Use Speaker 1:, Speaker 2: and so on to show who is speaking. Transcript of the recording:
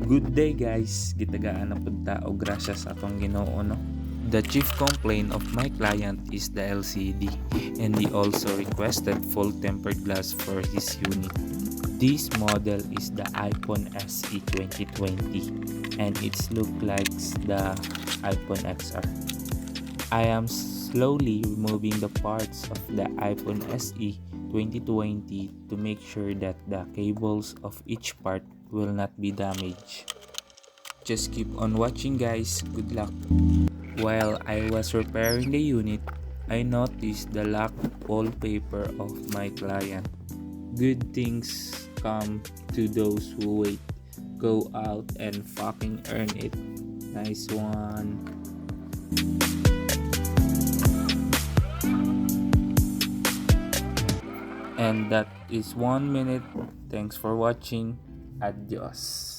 Speaker 1: Good day guys, gitagaan na pud ta og grasya sa atong Ginoo no. The chief complaint of my client is the LCD, and he also requested full tempered glass for his unit. This model is the iPhone SE 2020 and it's look like the iPhone XR. I am slowly removing the parts of the iPhone SE 2020 to make sure that the cables of each part will not be damaged. Just keep on watching guys, good luck. While I was repairing the unit, I noticed the lack of wallpaper of my client. Good things come to those who wait. Go out and fucking earn it. Nice one. And that is 1 minute. Thanks for watching. Adios.